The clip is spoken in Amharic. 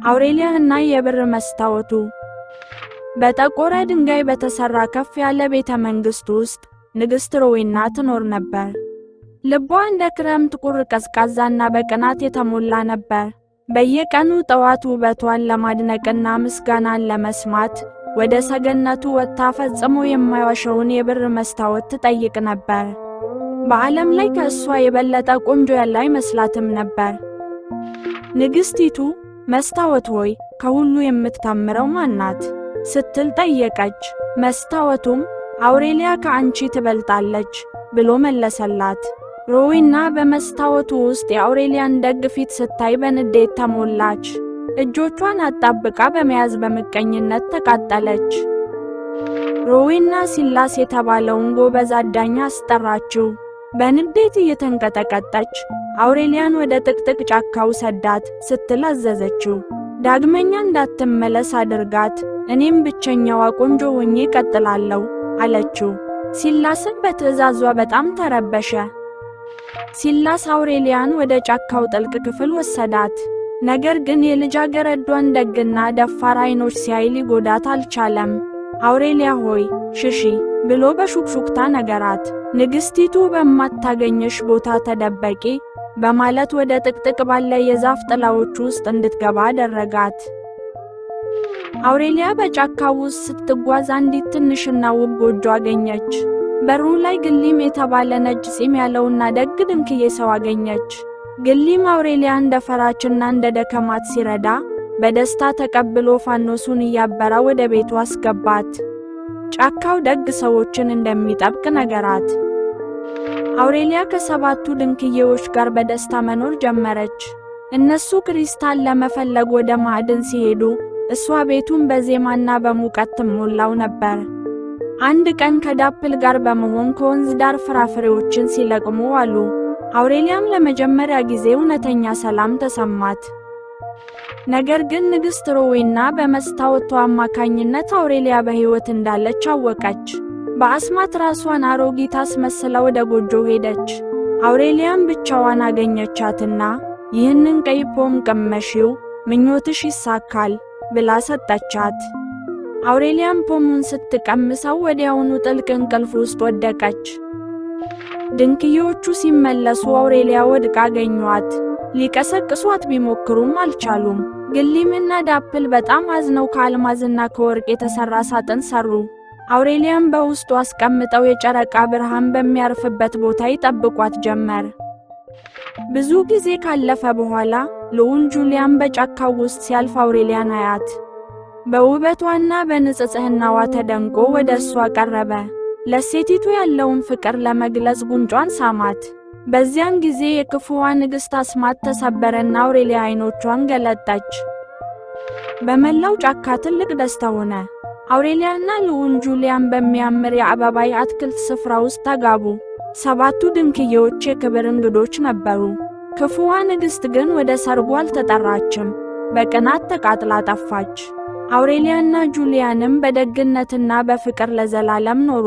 አውሬሊያና የብር መስታወቱ። በጠቆረ ድንጋይ በተሰራ ከፍ ያለ ቤተ መንግስት ውስጥ ንግስት ሮዊና ትኖር ነበር። ልቧ እንደ ክረምት ቁር ቀዝቃዛና በቅናት የተሞላ ነበር። በየቀኑ ጠዋት ውበቷን ለማድነቅና ምስጋናን ለመስማት ወደ ሰገነቱ ወጥታ ፈጽሞ የማይዋሸውን የብር መስታወት ትጠይቅ ነበር። በዓለም ላይ ከእሷ የበለጠ ቆንጆ ያለ አይመስላትም ነበር። ንግስቲቱ መስታወት ሆይ ከሁሉ የምትታምረው ማን ናት? ስትል ጠየቀች። መስታወቱም አውሬሊያ ከአንቺ ትበልጣለች ብሎ መለሰላት። ሮዊና በመስታወቱ ውስጥ የአውሬሊያን ደግ ፊት ስታይ በንዴት ተሞላች። እጆቿን አጣብቃ በመያዝ በምቀኝነት ተቃጠለች። ሮዊና ሲላስ የተባለውን ጎበዝ አዳኝ አስጠራችው። በንዴት እየተንቀጠቀጠች አውሬሊያን ወደ ጥቅጥቅ ጫካው ሰዳት ስትል አዘዘችው። ዳግመኛ እንዳትመለስ አድርጋት፣ እኔም ብቸኛዋ ቆንጆ ሆኜ እቀጥላለሁ አለችው። ሲላስም በትዕዛዟ በጣም ተረበሸ። ሲላስ አውሬሊያን ወደ ጫካው ጥልቅ ክፍል ወሰዳት። ነገር ግን የልጃገረዷን ደግና ደፋር አይኖች ሲያይ ሊጎዳት አልቻለም። አውሬሊያ ሆይ ሽሺ ብሎ በሹክሹክታ ነገራት። ንግስቲቱ በማታገኘሽ ቦታ ተደበቂ በማለት ወደ ጥቅጥቅ ባለ የዛፍ ጥላዎች ውስጥ እንድትገባ አደረጋት። አውሬሊያ በጫካው ውስጥ ስትጓዝ አንዲት ትንሽና ውብ ጎጆ አገኘች። በሩ ላይ ግሊም የተባለ ነጭ ፂም ያለውና ደግ ድንክዬ ሰው አገኘች። ግሊም አውሬሊያ እንደፈራችና እንደደከማት ሲረዳ በደስታ ተቀብሎ ፋኖሱን እያበራ ወደ ቤቱ አስገባት። ጫካው ደግ ሰዎችን እንደሚጠብቅ ነገራት። አውሬሊያ ከሰባቱ ድንክዬዎች ጋር በደስታ መኖር ጀመረች። እነሱ ክሪስታል ለመፈለግ ወደ ማዕድን ሲሄዱ እሷ ቤቱን በዜማና በሙቀት ትሞላው ነበር። አንድ ቀን ከዳፕል ጋር በመሆን ከወንዝ ዳር ፍራፍሬዎችን ሲለቅሙ አሉ። አውሬሊያም ለመጀመሪያ ጊዜ እውነተኛ ሰላም ተሰማት። ነገር ግን ንግስት ሮዊና በመስታወቷ አማካኝነት አውሬሊያ በሕይወት እንዳለች አወቀች። በአስማት ራሷን አሮጊት አስመስላ ወደ ጎጆ ሄደች። አውሬሊያም ብቻዋን አገኘቻትና ይህንን ቀይ ፖም ቀመሺው፣ ምኞትሽ ይሳካል ብላ ሰጠቻት። አውሬሊያም ፖሙን ስትቀምሰው ወዲያውኑ ጥልቅ እንቅልፍ ውስጥ ወደቀች። ድንክዬዎቹ ሲመለሱ አውሬሊያ ወድቃ አገኟት። ሊቀሰቅሷት ቢሞክሩም አልቻሉም። ግሊምና ዳፕል በጣም አዝነው ከአልማዝና ከወርቅ የተሰራ ሳጥን ሰሩ። አውሬሊያም በውስጡ አስቀምጠው የጨረቃ ብርሃን በሚያርፍበት ቦታ ይጠብቋት ጀመር። ብዙ ጊዜ ካለፈ በኋላ ልዑል ጁሊያን በጫካው ውስጥ ሲያልፍ አውሬሊያን አያት። በውበቷና በንጽጽናዋ ተደንቆ ወደ እሷ ቀረበ። ለሴቲቱ ያለውን ፍቅር ለመግለጽ ጉንጯን ሳማት። በዚያን ጊዜ የክፉዋ ንግስት አስማት ተሰበረና አውሬሊያ አይኖቿን ገለጠች። በመላው ጫካ ትልቅ ደስታ ሆነ። አውሬሊያና ልዑል ጁሊያን በሚያምር የአበባ አትክልት ስፍራ ውስጥ ተጋቡ። ሰባቱ ድንክዬዎች የክብር እንግዶች ነበሩ። ክፉዋ ንግስት ግን ወደ ሰርጉ አልተጠራችም። በቅናት ተቃጥላ ጠፋች። አውሬሊያና ጁሊያንም በደግነትና በፍቅር ለዘላለም ኖሩ።